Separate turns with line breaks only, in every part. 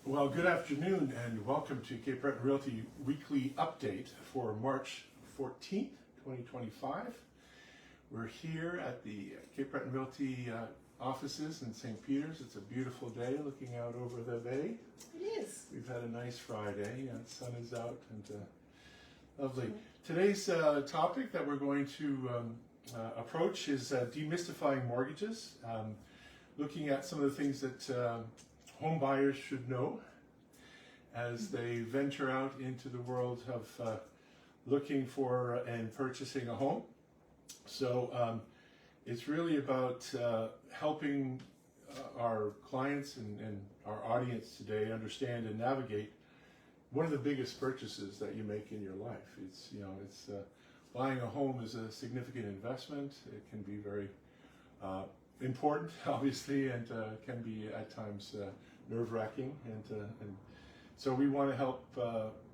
Well, good afternoon and welcome to Cape Breton Realty Weekly Update for March 14th, 2025. We're here at the Cape Breton Realty offices in St. Peter's. It's a beautiful day looking out over the bay.
It is.
We've had a nice Friday and the sun is out and lovely. Today's topic that we're going to approach is demystifying mortgages, looking at some of the things that home buyers should know as they venture out into the world of looking for and purchasing a home. So it's really about helping our clients and our audience today understand and navigate one of the biggest purchases that you make in your life. It's buying a home is a significant investment. It can be very important, obviously, and can be at times nerve-wracking, and so we want to help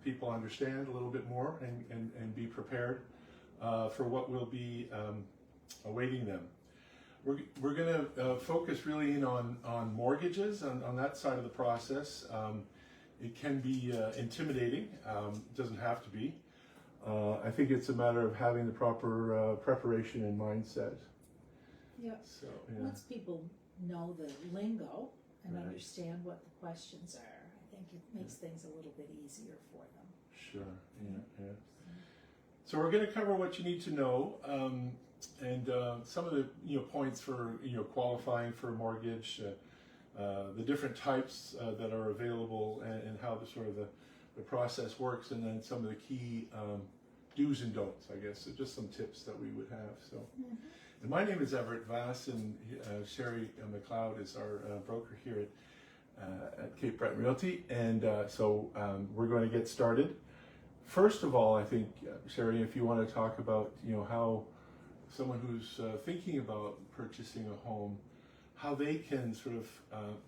people understand a little bit more and be prepared for what will be awaiting them. We're going to focus really in on mortgages, on that side of the process. It can be intimidating. It doesn't have to be. I think it's a matter of having the proper preparation and mindset.
Yep.
So, yeah.
Once people know the lingo and
Right.
understand what the questions are, I think it makes things a little bit easier for them.
Sure. Yeah. So we're going to cover what you need to know, and some of the points for qualifying for a mortgage, the different types that are available, and how the process works, and then some of the key do's and don'ts, I guess. So just some tips that we would have. So. And my name is Everett Vass, and Sherry McLeod is our broker here at Cape Breton Realty. And so we're going to get started. First of all, I think, Sherry, if you want to talk about how someone who's thinking about purchasing a home, how they can sort of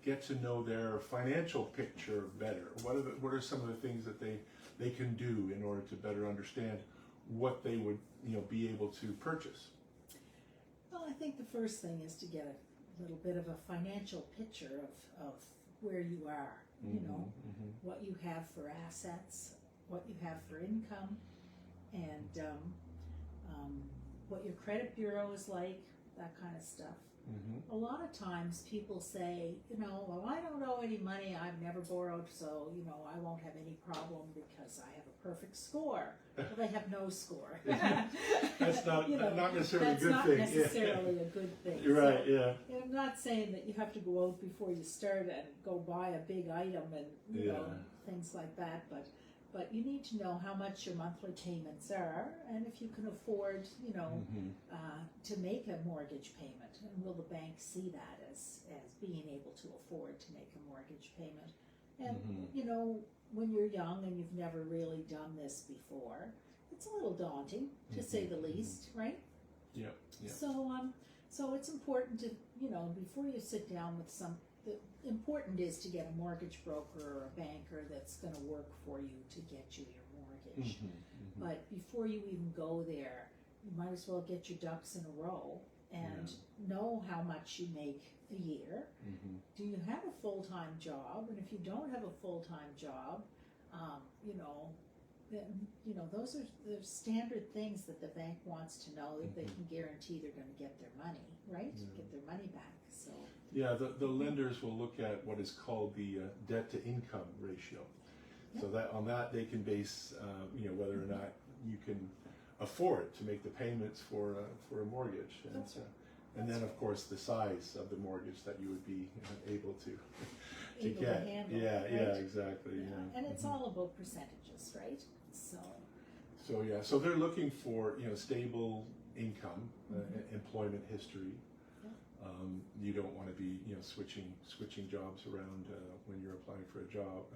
get to know their financial picture better. What are some of the things that they can do in order to better understand what they would be able to purchase?
Well, I think the first thing is to get a little bit of a financial picture of where you are, what you have for assets, what you have for income, and what your credit bureau is like, that kind of stuff. A lot of times people say, well, I don't owe any money, I've never borrowed, so, I won't have any problem because I have a perfect score. Well, they have no score.
That's not necessarily a good thing.
That's not necessarily a good thing.
You're right, yeah.
I'm not saying that you have to go out before you start and go buy a big item and, things like that, but you need to know how much your monthly payments are, and if you can afford, to make a mortgage payment, and will the bank see that as being able to afford to make a mortgage payment? And when you're young and you've never really done this before, it's a little daunting, to say the least, right?
Yeah.
So it's important to, before you sit down with the important is to get a mortgage broker or a banker that's going to work for you to get you your mortgage. But before you even go there, you might as well get your ducks in a row and know how much you make a year. Do you have a full-time job? And if you don't have a full-time job, then those are the standard things that the bank wants to know, that they can guarantee they're going to get their money, right? Get their money back. So.
Yeah, the lenders will look at what is called the debt to income ratio. So that on that they can base whether or not you can afford to make the payments for a mortgage, and then of course the size of the mortgage that you would be able to
Able
get.
To handle,
yeah,
right?
Exactly.
And it's all about percentages, right?
So they're looking for stable income, employment history. You don't want to be switching jobs around when you're applying for a job,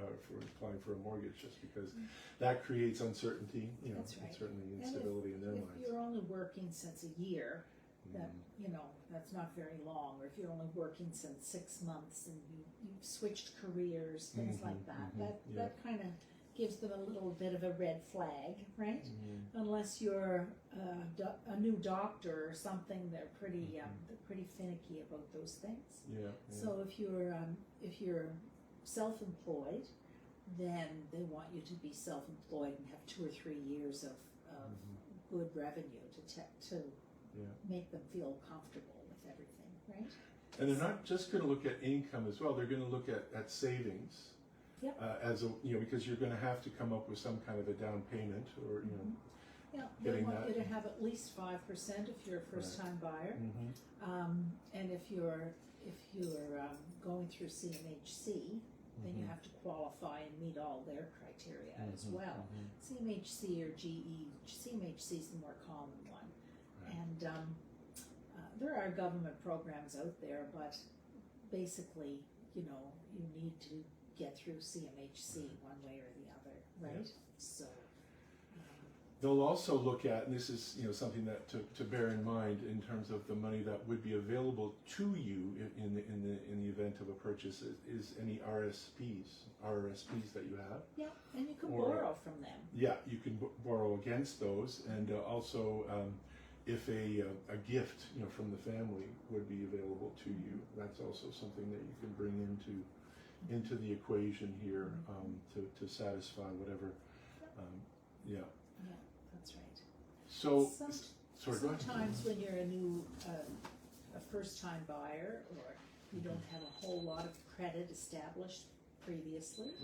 applying for a mortgage, just because that creates uncertainty,
That's right.
and certainly instability in their minds.
If you're only working since a year, that that's not very long. Or if you're only working since 6 months and you've switched careers, things like that, that kind of gives them a little bit of a red flag, right? Unless you're a new doctor or something, they're pretty finicky about those things.
Yeah.
So if you're self-employed, then they want you to be self-employed and have 2 or 3 years of good revenue to
Yeah.
make them feel comfortable with everything, right?
And they're not just going to look at income as well. They're going to look at savings.
Yep.
As a, because you're going to have to come up with some kind of a down payment, or
Yeah, they
getting
want
that.
you to have at least 5% if you're a first-time buyer, and if you're going through CMHC, then you have to qualify and meet all their criteria as well. CMHC or GE, CMHC is the more common one,
Right.
and there are government programs out there, but basically, you need to get through CMHC one way or the other, right? So.
They'll also look at, and this is something that to bear in mind in terms of the money that would be available to you in the event of a purchase, is any RRSPs that you have.
Yeah, and you can
Or,
borrow from them.
Yeah, you can borrow against those, and also if a gift from the family would be available to you, that's also something that you can bring into the equation here to satisfy whatever. Yeah.
Yeah, that's right.
So, sorry, go ahead.
Sometimes when you're a first-time buyer, or you don't have a whole lot of credit established previously,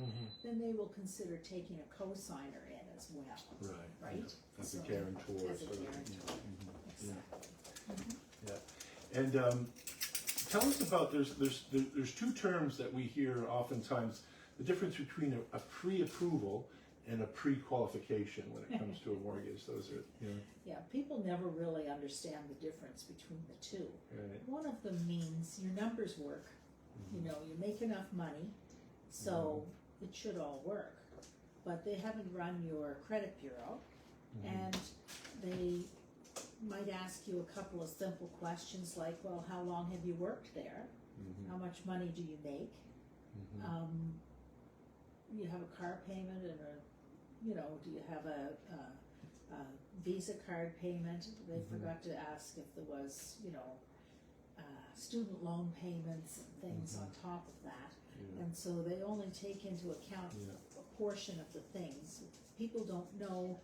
then they will consider taking a co-signer in as well. Right?
As a
So,
guarantor.
as a
sort of,
guarantor.
Yeah.
Exactly.
Yeah. And tell us about, there's two terms that we hear oftentimes, the difference between a pre-approval and a pre-qualification when it comes to a mortgage. Those are,
Yeah, people never really understand the difference between the two.
Right.
One of them means your numbers work. You make enough money, so it should all work. But they haven't run your credit bureau, and they might ask you a couple of simple questions like, well, how long have you worked there? How much money do you make? You have a car payment and do you have a Visa card payment? They forgot to ask if there was, student loan payments and things on top of that. And so they only take into account a portion of the things. People don't know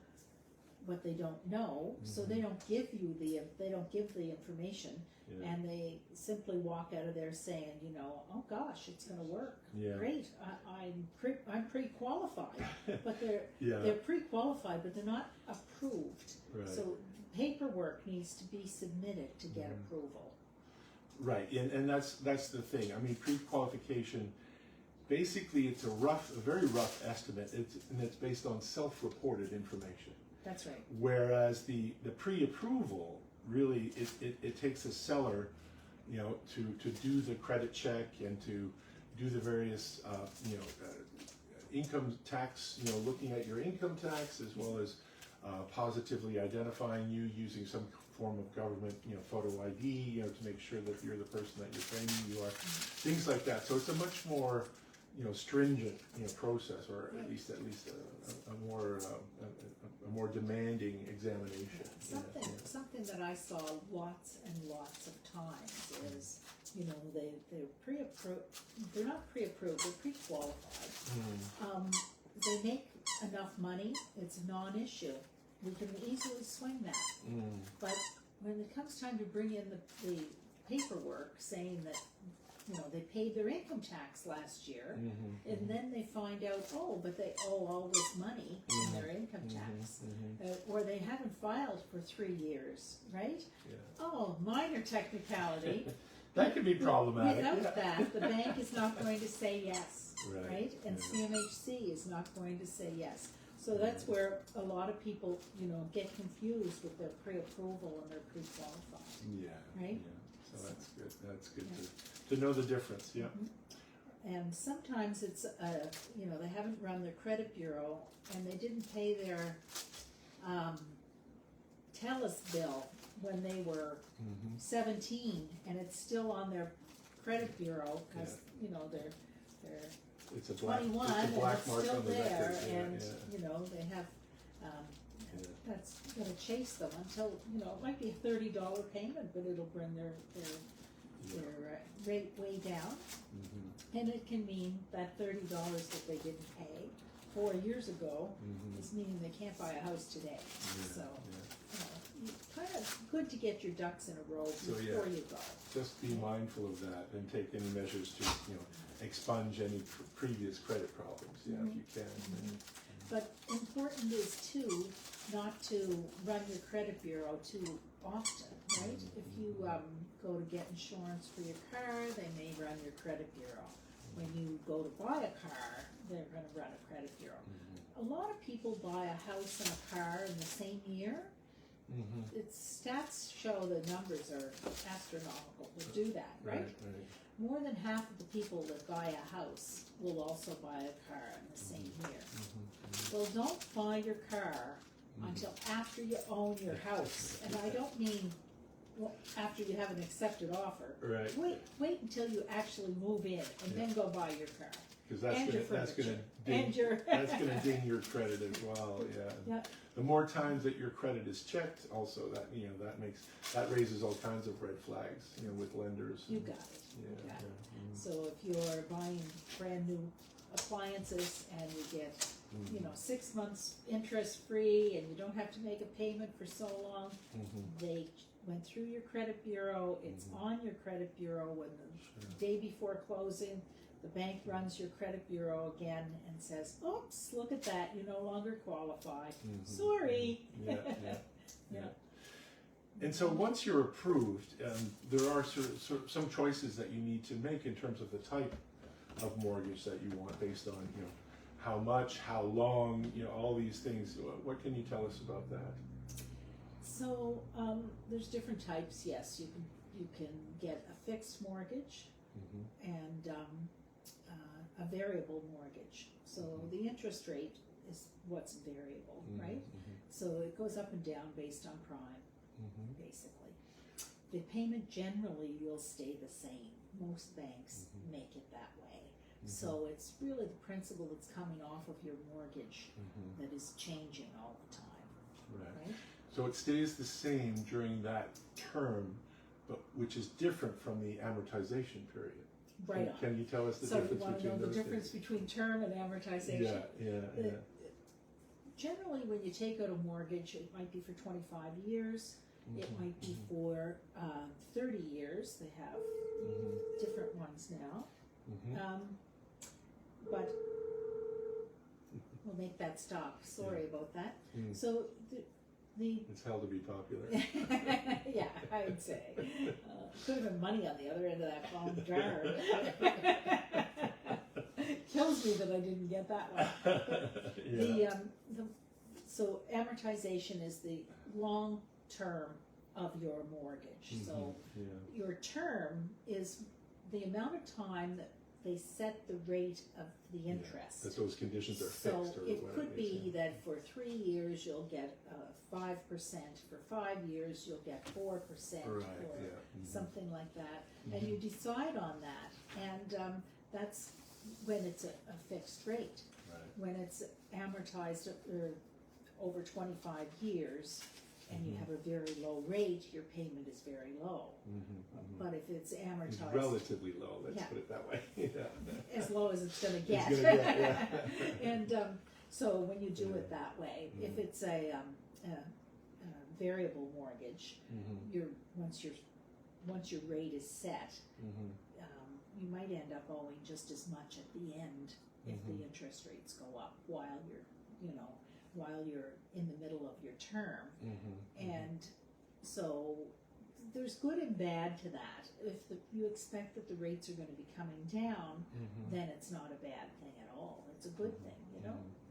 what they don't know, so they don't give the information, and they simply walk out of there saying, oh gosh, it's going to work.
Yeah.
Great, I'm pre-qualified, but they're pre-qualified, but they're not approved.
Right.
So paperwork needs to be submitted to get approval.
Right, and that's the thing. I mean, pre-qualification, basically it's a very rough estimate, and it's based on self-reported information.
That's right.
Whereas the pre-approval, really, it takes a seller, to do the credit check and to do the various, income tax, looking at your income tax, as well as positively identifying you using some form of government, photo ID, to make sure that you're the person that you're claiming you are, things like that. So it's a much more, stringent, process, or at least a more demanding examination.
Something that I saw lots and lots of times is, they're pre-approved. They're not pre-approved. They're pre-qualified. They make enough money. It's a non-issue. We can easily swing that. But when it comes time to bring in the paperwork saying that they paid their income tax last year, and then they find out, but they owe all this money in their income tax, or they haven't filed for 3 years, right?
Yeah.
Oh, minor technicality.
That could be problematic.
Without that, the bank is not going to say yes,
Right.
And CMHC is not going to say yes. So that's where a lot of people, get confused with their pre-approval and their pre-qualified.
Yeah.
Right?
Yeah. So that's good. That's good to know the difference. Yeah.
And sometimes it's, they haven't run their credit bureau and they didn't pay their TELUS bill when they were 17, and it's still on their credit bureau because they're
It's a black,
21
it's a black
and
mark
it's still
on the
there,
record.
and they have that's going to chase them until it might be a $30 payment, but it'll bring their their rate way down, and it can mean that $30 that they didn't pay 4 years ago is meaning they can't buy a house today. So, kind of good to get your ducks in a row before you go.
Just be mindful of that and take any measures to, expunge any previous credit problems, if you can.
But important is too, not to run your credit bureau too often, right? If you go to get insurance for your car, they may run your credit bureau. When you go to buy a car, they're going to run a credit bureau. A lot of people buy a house and a car in the same year. Stats show the numbers are astronomical to do that, right? More than half of the people that buy a house will also buy a car in the same year. Well, don't buy your car until after you own your house. And I don't mean after you have an accepted offer.
Right.
Wait until you actually move in and then go buy your car.
Because that's gonna ding your credit as well. Yeah. The more times that your credit is checked, also that raises all kinds of red flags, with lenders.
You got it. You got it. So if you're buying brand new appliances and you get 6 months interest free and you don't have to make a payment for so long, they went through your credit bureau. It's on your credit bureau when the day before closing. The bank runs your credit bureau again and says, oops, look at that, you no longer qualify. Sorry.
And so once you're approved, there are some choices that you need to make in terms of the type of mortgage that you want based on, how much, how long, all these things. What can you tell us about that?
So there's different types, yes. You can get a fixed mortgage and a variable mortgage. So the interest rate is what's variable, right? So it goes up and down based on prime, basically. The payment generally will stay the same. Most banks make it that way. So it's really the principal that's coming off of your mortgage that is changing all the time, right?
So it stays the same during that term, but which is different from the amortization period.
Right on.
Can you tell us the difference between those?
So you want to know the difference between term and amortization?
Yeah.
Generally, when you take out a mortgage, it might be for 25 years. It might be for 30 years. They have different ones now. But we'll make that stop. Sorry about that. So
it's held to be popular.
Yeah, I would say. Could have been money on the other end of that phone jar. Kills me that I didn't get that one. So amortization is the long term of your mortgage. So your term is the amount of time that they set the rate of the interest.
That those conditions are fixed.
So it could be that for 3 years you'll get 5%, for 5 years you'll get 4%, or something like that, and you decide on that, and that's when it's a fixed rate. When it's amortized over 25 years, and you have a very low rate, your payment is very low. But if it's amortized,
it's relatively low. Let's put it that way.
As low as it's going to get. And so when you do it that way, if it's a variable mortgage, once your rate is set, you might end up owing just as much at the end if the interest rates go up while you're in the middle of your term. And so there's good and bad to that. If you expect that the rates are going to be coming down, then it's not a bad thing at all. It's a good thing,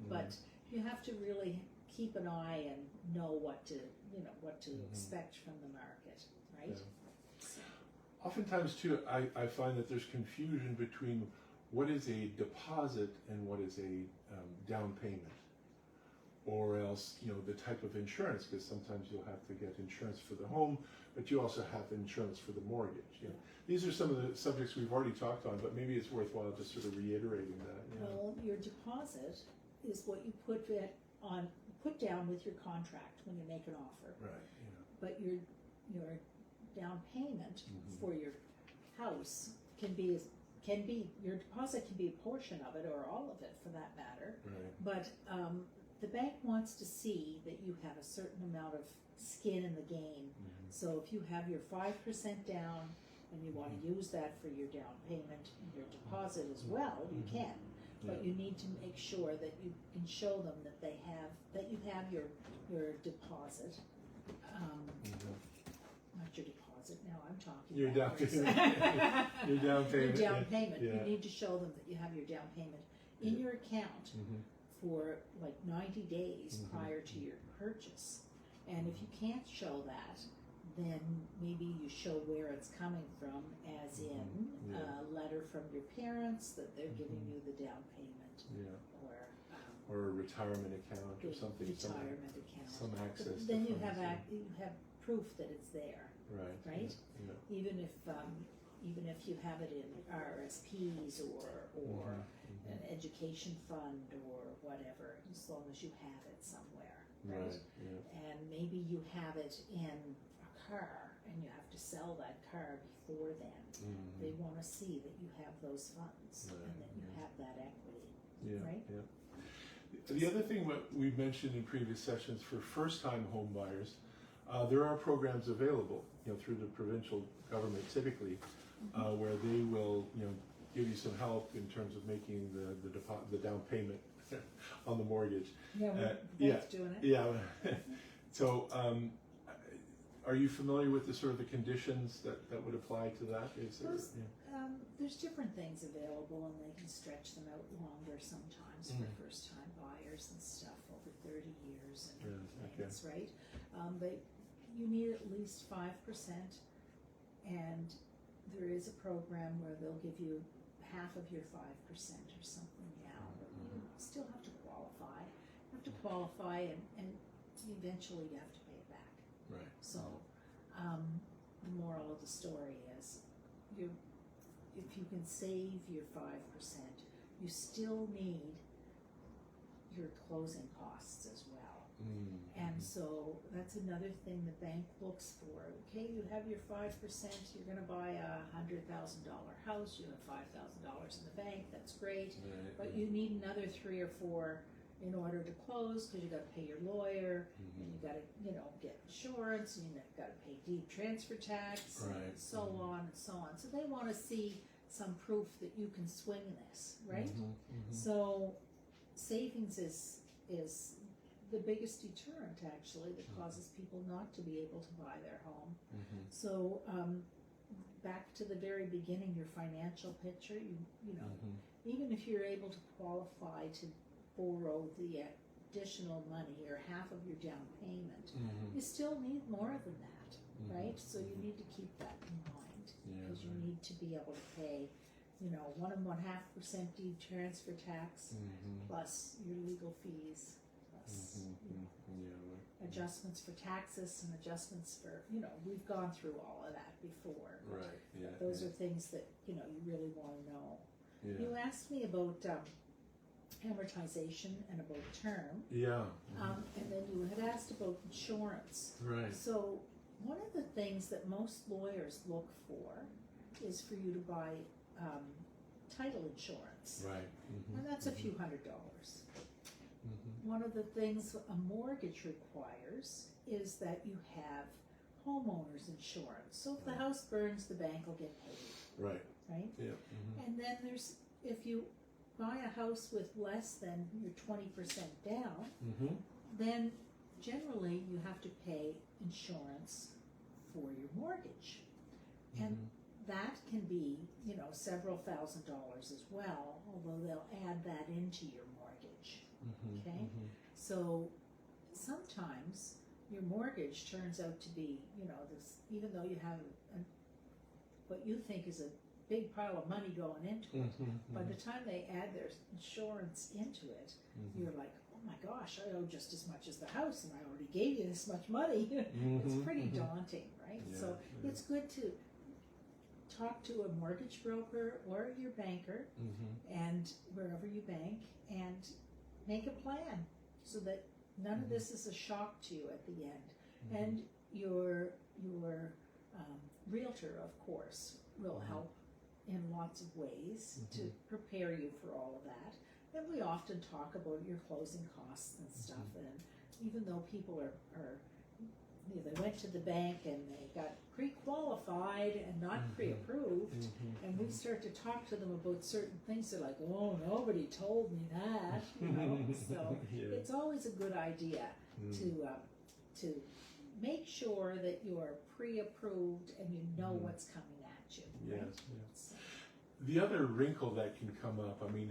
But you have to really keep an eye and know what to expect from the market, right? So.
Oftentimes too, I find that there's confusion between what is a deposit and what is a down payment, or else the type of insurance, because sometimes you'll have to get insurance for the home, but you also have insurance for the mortgage. These are some of the subjects we've already talked on, but maybe it's worthwhile just sort of reiterating that.
Well, your deposit is what you put down with your contract when you make an offer.
Right.
But your down payment for your house can be your deposit can be a portion of it or all of it for that matter.
Right.
But the bank wants to see that you have a certain amount of skin in the game.
Mm-hmm.
So if you have your 5% down and you want to use that for your down payment and your deposit as well, you
Mm-hmm.
can. But
Yeah.
you need to make sure that you can show them that you have your deposit.
Mm-hmm.
Not your deposit. Now I'm talking.
Your down
backwards.
payment. Your down payment.
Your down
yeah.
payment.
Yeah.
You need to show them that you have your down payment in your account
Mm-hmm.
for like 90 days
Mhm.
prior to your purchase. And if you can't show that, then maybe you show where it's coming from, as in
Mhm. Yeah.
a letter from your parents that they're giving
Mhm.
you the down payment,
Yeah.
or
Or a retirement account or
the
something.
retirement account.
Some access.
But then
to
you have
funds,
you have proof that it's there,
Right.
right?
Yeah.
even if you have it in RSPs or
Mhm.
an education fund or whatever, as long as you have it somewhere, right?
Right. Yeah.
And maybe you have it in a car and you have to sell that car before then.
Mhm.
They want to see that you have those funds
Right,
and that you
yeah.
have that equity.
Yeah.
Right?
Yeah. The other thing what we've mentioned in previous sessions for first-time home buyers, there are programs available, through the provincial government typically, where they will, give you some help in terms of making the down payment on the mortgage.
Yeah, we're
yeah.
both doing it.
Yeah. So, are you familiar with the sort of the conditions that would apply to that? Is there?
Those-
Yeah.
There's different things available, and they can stretch them out longer sometimes for
Mhm.
first-time buyers and stuff, over 30 years and
Yeah, okay.
things, right? But you need at least 5%, and there is a program where they'll give you half of your 5% or something now, but you still have to qualify. You have to qualify, and eventually you have to pay it back.
Right.
So, the moral of the story is, if you can save your 5%, you still need your closing costs as well.
Mm.
And so that's another thing the bank looks for. Okay, you have your 5%, you're gonna buy a $100,000 house, you have $5,000 in the bank, that's great.
Right.
But you need another 3 or 4 in order to close, because you gotta pay your lawyer, and you gotta, get insurance, and you gotta pay deed transfer tax,
Right.
and so on and so on. So they wanna see some proof that you can swing this, right? So savings is the biggest deterrent, actually, that causes people not to be able to buy their home. So back to the very beginning, your financial picture, even if you're able to qualify to borrow the additional money or half of your down payment, you still need more than that, right? So you need to keep that in mind, because you need to be able to pay, 1.5% deed transfer tax, plus your legal fees, plus adjustments for taxes and adjustments for, we've gone through all of that before.
Right. Yeah.
Those are things that, you really want to know.
Yeah.
You asked me about amortization and about term,
Yeah.
and then you had asked about insurance.
Right.
So one of the things that most lawyers look for is for you to buy title insurance,
Right.
and that's a few $100. One of the things a mortgage requires is that you have homeowner's insurance. So if the house burns, the bank will get paid,
Right.
right?
Yeah.
And then if you buy a house with less than your 20% down, then generally you have to pay insurance for your mortgage. And that can be, several $1,000s as well, although they'll add that into your mortgage. Okay? So sometimes your mortgage turns out to be, this, even though you have what you think is a big pile of money going into it, by the time they add their insurance into it, you're like, oh my gosh, I owe just as much as the house, and I already gave you this much money. It's pretty daunting, right?
Yeah,
So it's good to talk to a mortgage broker or your banker, and wherever you bank, and make a plan so that none of this is a shock to you at the end. And your realtor, of course, will help in lots of ways to prepare you for all of that. And we often talk about your closing costs and stuff, and even though people are you know, they went to the bank and they got pre-qualified and not pre-approved, and we start to talk to them about certain things, they're like, oh, nobody told me that, you know. So it's always a good idea to make sure that you're pre-approved and you know what's coming at you. Right? So.
The other wrinkle that can come up, I mean,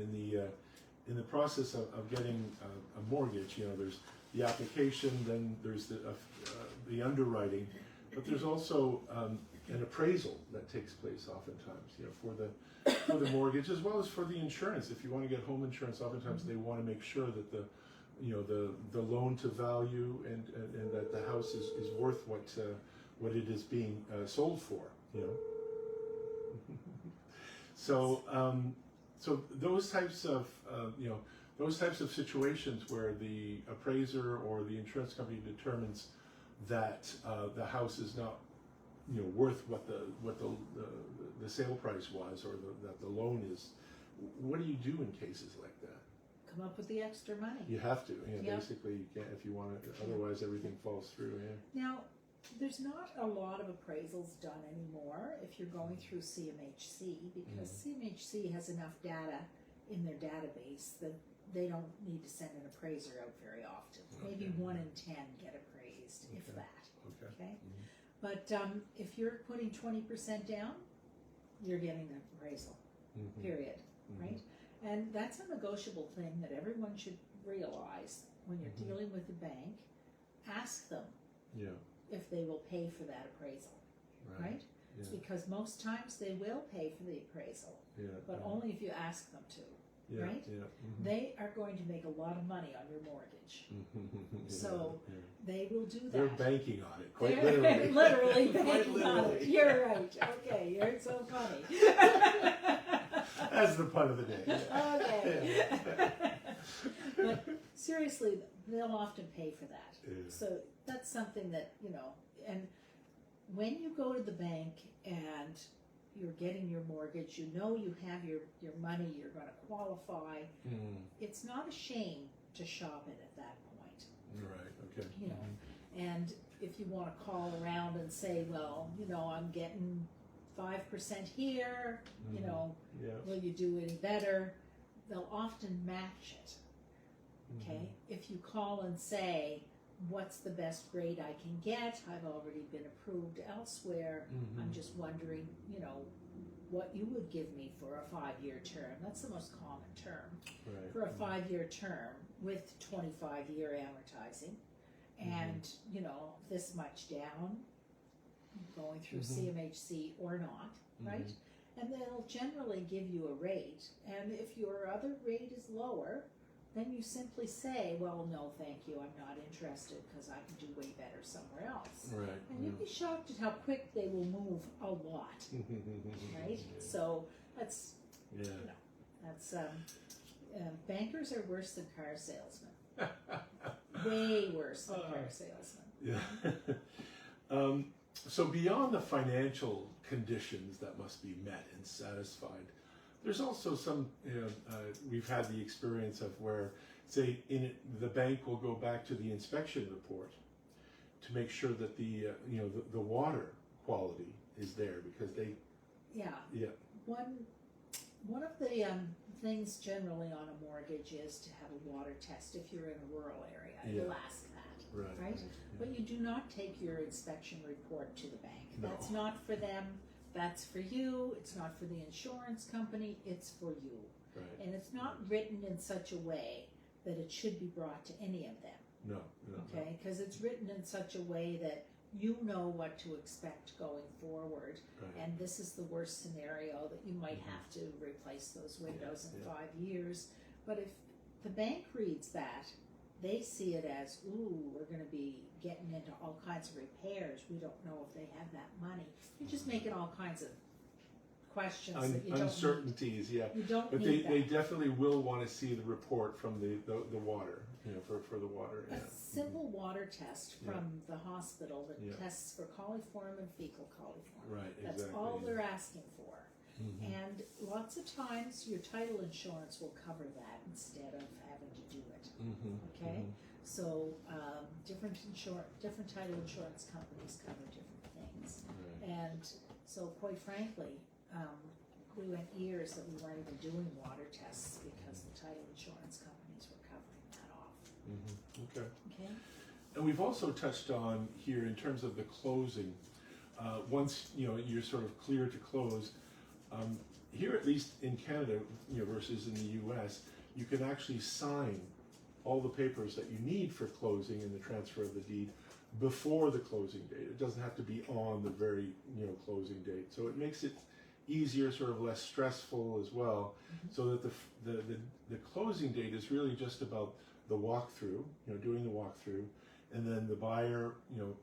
in the process of getting a mortgage, you know, there's the application, then there's the underwriting, but there's also an appraisal that takes place oftentimes, you know, for the mortgage as well as for the insurance. If you want to get home insurance, oftentimes they want to make sure that the loan to value and that the house is worth what it is being sold for, you know. So those types of those types of situations where the appraiser or the insurance company determines that the house is not, you know, worth what the sale price was, or that the loan is, what do you do in cases like that?
Come up with the extra money.
You have to, basically, you can't, if you want to, otherwise everything falls through.
Now, there's not a lot of appraisals done anymore if you're going through CMHC, because CMHC has enough data in their database that they don't need to send an appraiser out very often. Maybe 1 in 10 get appraised, if that. Okay. But if you're putting 20% down, you're getting an appraisal. Period. Right? And that's a negotiable thing that everyone should realize when you're dealing with the bank. Ask them if they will pay for that appraisal, right? Because most times they will pay for the appraisal, but only if you ask them to, right? They are going to make a lot of money on your mortgage, so they will do that.
They're banking on it, quite literally.
Literally banking on it. You're right. Okay, you're so funny.
That's the pun of the day.
Okay. But seriously, they'll often pay for that. So that's something that, you know, and when you go to the bank and you're getting your mortgage, you know you have your money, you're going to qualify. It's not a shame to shop it at that point.
Right, okay.
You know, and if you want to call around and say, well, you know, I'm getting 5% here, you know, will you do any better? They'll often match it. Okay, if you call and say, what's the best rate I can get? I've already been approved elsewhere. I'm just wondering, you know, what you would give me for a 5-year term. That's the most common term. For a 5-year term with 25-year amortizing, and, you know, this much down, going through CMHC or not, right? And they'll generally give you a rate, and if your other rate is lower, then you simply say, well, no, thank you, I'm not interested because I can do way better somewhere else.
Right.
And you'll be shocked at how quick they will move a lot, right? So that's, you know, that's, bankers are worse than car salesmen. Way worse than car salesmen.
Yeah. So beyond the financial conditions that must be met and satisfied, there's also some, you know, we've had the experience of where, say, the bank will go back to the inspection report to make sure that the, you know, the water quality is there, because they. One of the things generally on a mortgage is to have a water test if you're in a rural area. You'll ask that, right? But you do not take your inspection report to the bank. No. That's not for them. That's for you. It's not for the insurance company. It's for you. Right. And it's not written in such a way that it should be brought to any of them. No.
Okay? Because it's written in such a way that you know what to expect going forward. Right. And this is the worst scenario, that you might have to replace those windows in 5 years. But if the bank reads that, they see it as, ooh, we're going to be getting into all kinds of repairs. We don't know if they have that money. You're just making all kinds of questions that you don't
uncertainties, yeah.
need. You don't
But
need
they
that.
definitely will want to see the report from the water, for the water.
A
Yeah.
simple water test
Yeah.
from the hospital that
Yeah.
tests for coliform and fecal coliform.
Right,
That's
exactly.
all
yeah.
they're asking for.
Mhm.
And lots of times your title insurance will cover that instead of having to do it.
Mhm,
Okay?
mhm.
So different title insurance companies cover different things.
Right.
And so quite frankly, we went years that we weren't even doing water tests because the title insurance companies were covering that off.
Mhm. Okay.
Okay?
And we've also touched on here in terms of the closing. Once you're sort of clear to close, here at least in Canada, versus in the U.S., you can actually sign all the papers that you need for closing and the transfer of the deed before the closing date. It doesn't have to be on the very closing date. So it makes it easier, sort of less stressful as well.
Mhm.
So that the closing date is really just about the walkthrough, doing the walkthrough, and then the buyer,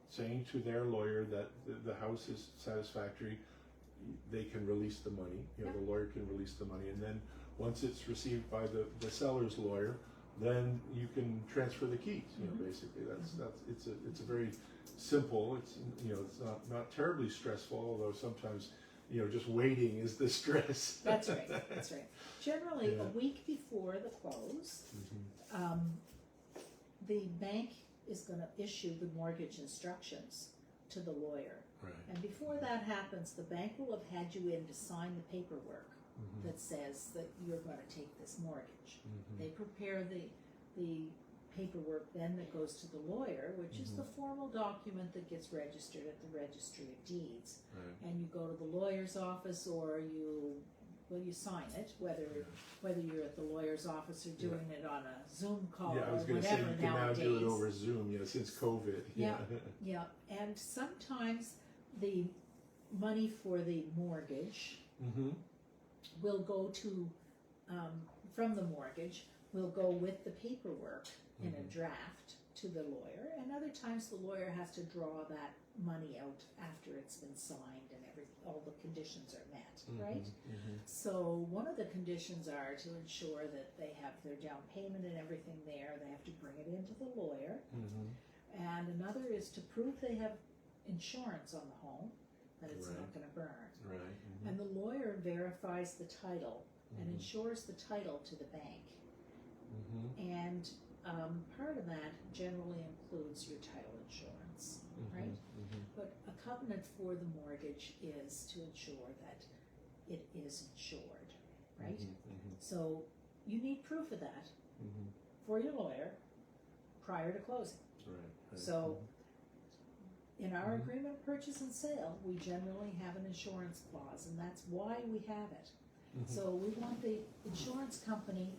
saying to their lawyer that the house is satisfactory. They can release the money.
Yep.
The lawyer can release the money, and then once it's received by the seller's lawyer, then you can transfer the keys.
Mhm.
Basically, that's it's a very simple. It's it's not terribly stressful, although sometimes just waiting is the stress.
That's right. That's right. Generally,
Yeah.
a week before the close,
Mhm.
the bank is going to issue the mortgage instructions to the lawyer.
Right.
And before that happens, the bank will have had you in to sign the paperwork
Mhm.
that says that you're going to take this mortgage.
Mhm.
They prepare the paperwork then that goes to the lawyer, which is the formal document that gets registered at the Registry of Deeds.
Right.
And you go to the lawyer's office or you sign it, whether you're at the lawyer's office or doing it on a Zoom call
Yeah, I was
or
going to say
whatever
you can now do it
nowadays.
over Zoom. Since COVID.
Yeah. Yeah, and sometimes the money for the mortgage
Mhm.
will go to, from the mortgage, will go with the paperwork in a
Mhm.
draft to the lawyer, and other times the lawyer has to draw that money out after it's been signed and all the conditions are met, right?
Mhm.
So one of the conditions are to ensure that they have their down payment and everything there, they have to bring it into the lawyer,
Mhm.
and another is to prove they have insurance on the home, that it's
Right.
not gonna burn.
Right. Mhm.
And the lawyer verifies the title and
Mhm.
insures the title to the bank.
Mhm.
And part of that generally includes your title insurance, right?
Mhm.
But a covenant for the mortgage is to ensure that it is insured, right?
Mhm.
So you need proof of that
Mhm.
for your lawyer prior to closing.
Right.
So in our
Mhm.
agreement of purchase and sale, we generally have an insurance clause, and that's why we have it.
Mhm.
So we want the insurance company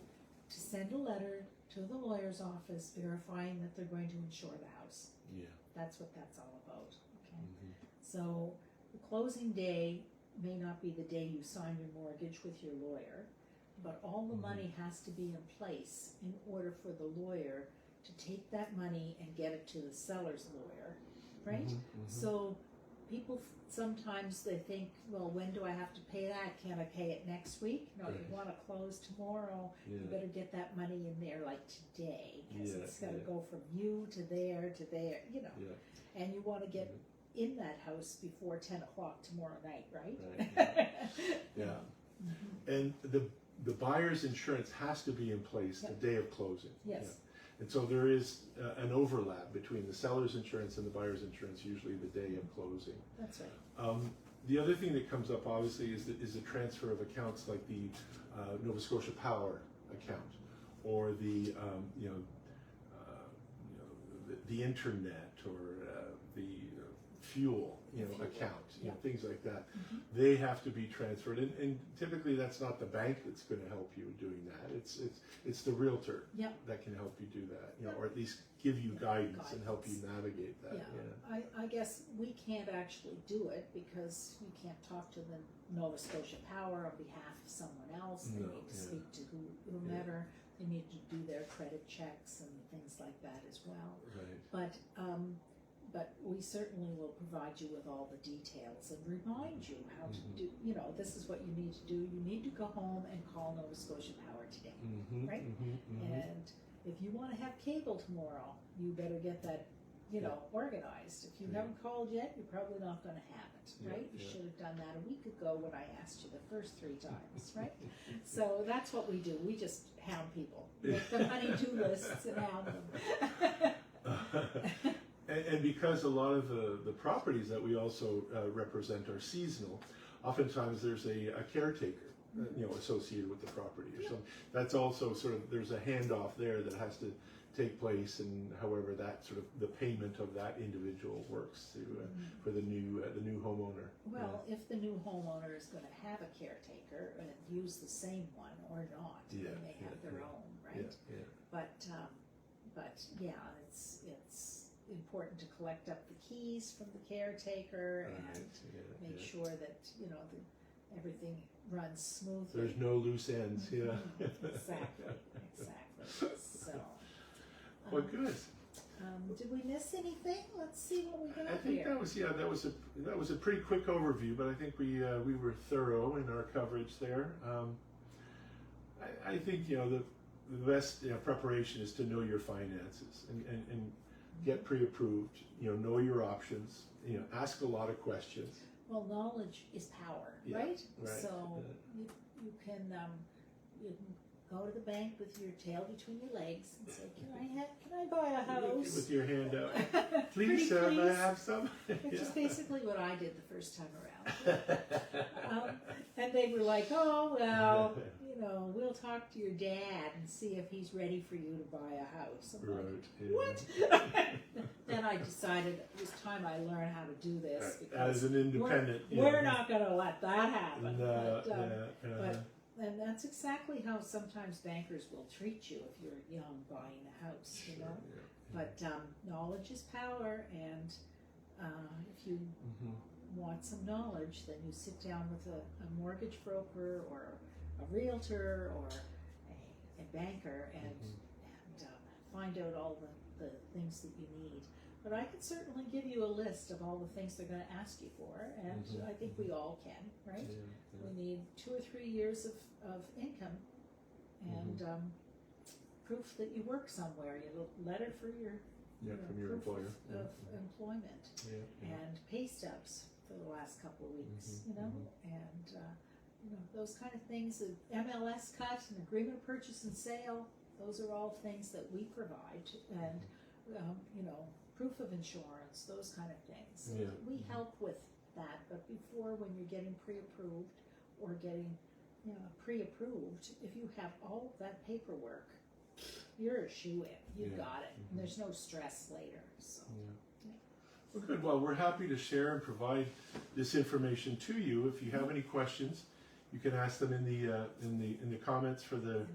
to send a letter to the lawyer's office verifying that they're going to insure the house.
Yeah.
That's what that's all about, okay?
Mhm.
So the closing day may not be the day you sign your mortgage with your lawyer, but all the
Mhm.
money has to be in place in order for the lawyer to take that money and get it to the seller's lawyer, right?
Mhm. Mhm.
So people sometimes they think, well, when do I have to pay that? Can't I pay it next week? No,
Right.
you want to close tomorrow. You
Yeah.
better get that money in there like today, because
Yeah,
it's got to
yeah.
go from you to there,
Yeah.
and you want to get in that house before 10 o'clock tomorrow night, right?
Right, Yeah.
Mhm.
And the buyer's insurance has to be in place the
Yep.
day of closing.
Yes.
Yeah. And so there is an overlap between the seller's insurance and the buyer's insurance, usually the day of closing.
That's right.
The other thing that comes up, obviously, is the transfer of accounts, like the Nova Scotia Power account, or the the internet, or the fuel
Fuel,
account,
yeah.
things like that.
Mhm.
They have to be transferred, and typically that's not the bank that's going to help you doing that. It's the realtor
Yep.
that can help you do that,
Yep.
or at least give you
Yeah,
guidance and help you
guidance.
navigate that.
Yeah. I guess we can't actually do it because you can't talk to the Nova Scotia Power on behalf of someone else. They
No,
need to
yeah.
speak to whomever. They need to do their credit checks and things like that as well.
Right.
But but we certainly will provide you with all the details and remind you how to do, you know, this is what you need to do. You need to go home and call Nova Scotia Power today, right? And if you want to have cable tomorrow, you better get that, you know, organized. If you haven't called yet, you're probably not going to have it, right? You should have done that a week ago when I asked you the first 3 times, right? So that's what we do. We just hound people. Make them honey-do lists and hound them.
And because a lot of the properties that we also represent are seasonal, oftentimes there's a caretaker, you know, associated with the property or something. That's also sort of, there's a handoff there that has to take place, and however that sort of the payment of that individual works to for the new homeowner.
Well, if the new homeowner is going to have a caretaker and use the same one or not, they may have their own, right? But yeah, it's important to collect up the keys from the caretaker and make sure that, you know, everything runs smoothly.
There's no loose ends.
Exactly. So.
Well, good.
Did we miss anything? Let's see what we got here.
I think that was a pretty quick overview, but I think we were thorough in our coverage there. I think, you know, the best preparation is to know your finances and get pre-approved. You know your options. You know, ask a lot of questions.
Well, knowledge is power, right? So you can go to the bank with your tail between your legs and say, "Can I buy a house?"
With your hand out, please, sir, may I have some?
Which is basically what I did the first time around. And they were like, "Oh well, you know, we'll talk to your dad and see if he's ready for you to buy a house." I'm like, what? Then I decided it was time I learned how to do this.
As an independent,
we're not going to let that happen.
But
and that's exactly how sometimes bankers will treat you if you're young buying a house, you know. But knowledge is power, and if you want some knowledge, then you sit down with a mortgage broker or a realtor or a banker and find out all the things that you need. But I can certainly give you a list of all the things they're going to ask you for, and I think we all can, right? We need 2 or 3 years of income and proof that you work somewhere. You letter for your
from your employer
of employment and pay stubs for the last couple of weeks, you know, and you know, those kind of things. MLS cut, an agreement of purchase and sale. Those are all things that we provide, and you know, proof of insurance, those kind of things. We help with that, but before, when you're getting pre-approved or getting pre-approved, if you have all of that paperwork, you're a shoo-in. You got it. And there's no stress later. So.
Well, good. Well, we're happy to share and provide this information to you. If you have any questions, you can ask them in the comments for the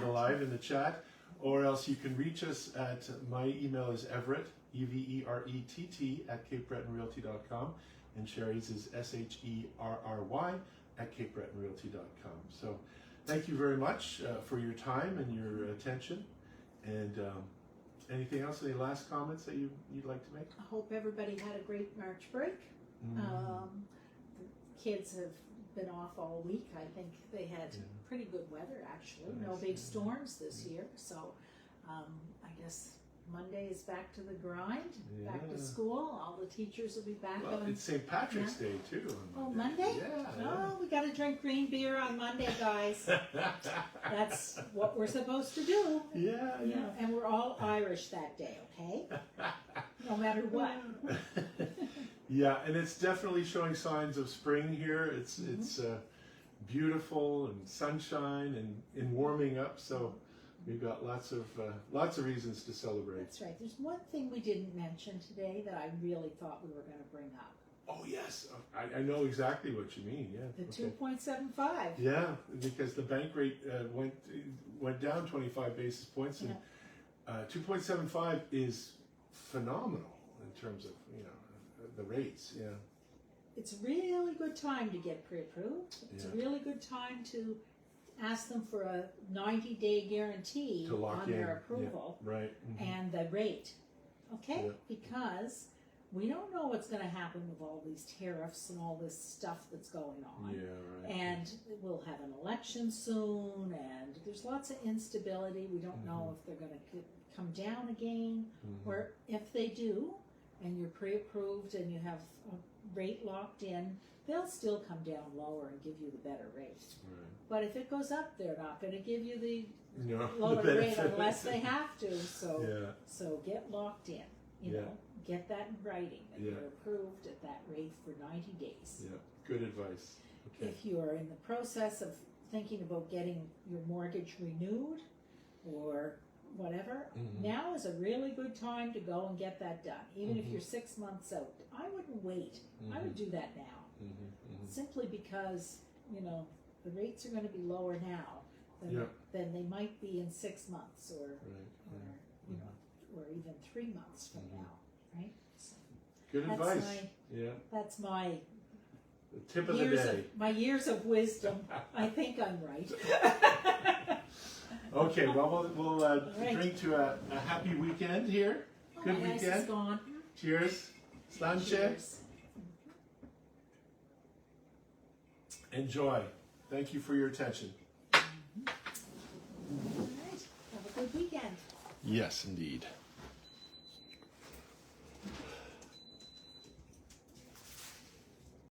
live in the chat, or else you can reach us at, my email is Everett, EVERETT @CapeBretonRealty.com, and Sherry's is SHERRY @CapeBretonRealty.com. So thank you very much for your time and your attention. And anything else? Any last comments that you'd like to make?
I hope everybody had a great March break. The kids have been off all week. I think they had pretty good weather, actually. No big storms this year. So I guess Monday is back to the grind, back to school. All the teachers will be back.
Well, it's St. Patrick's Day too.
On Monday? Oh, we got to drink green beer on Monday, guys. That's what we're supposed to do.
Yeah.
And we're all Irish that day, okay? No matter what.
Yeah, and it's definitely showing signs of spring here. It's beautiful and sunshine and warming up. So we've got lots of reasons to celebrate.
That's right. There's one thing we didn't mention today that I really thought we were going to bring up.
Oh yes, I know exactly what you mean. Yeah.
The 2.75.
Yeah, because the bank rate went down 25 basis points, and 2.75 is phenomenal in terms of the rates. Yeah.
It's a really good time to get pre-approved. It's a really good time to ask them for a 90-day guarantee on their approval
right.
and the rate. Okay? Because we don't know what's going to happen with all these tariffs and all this stuff that's going on.
Yeah, right.
And we'll have an election soon, and there's lots of instability. We don't know if they're going to come down again, or if they do, and you're pre-approved and you have a rate locked in, they'll still come down lower and give you the better rate.
Right.
But if it goes up, they're not going to give you the
No,
lower
the
rate
benefit.
unless they have to. So,
Yeah.
so get locked in. You
Yeah.
know, get that in writing that
Yeah.
you're approved at that rate for 90 days.
Yeah, good advice. Okay.
If you are in the process of thinking about getting your mortgage renewed or whatever, now is a really good time to go and get that done. Even if you're 6 months out, I wouldn't wait. I would do that now. Simply because, you know, the rates are going to be lower now than they might be in 6 months or you know, or even 3 months from now, right? So
Good
that's
advice. Yeah.
that's my
The tip of the day.
my years of wisdom. I think I'm right.
Okay, well, we'll
right.
drink to a happy weekend here.
Oh,
Good
my ice is
weekend.
gone.
Cheers. Slanche.
Cheers.
Enjoy. Thank you for your attention.
All right. Have a good weekend.
Yes, indeed.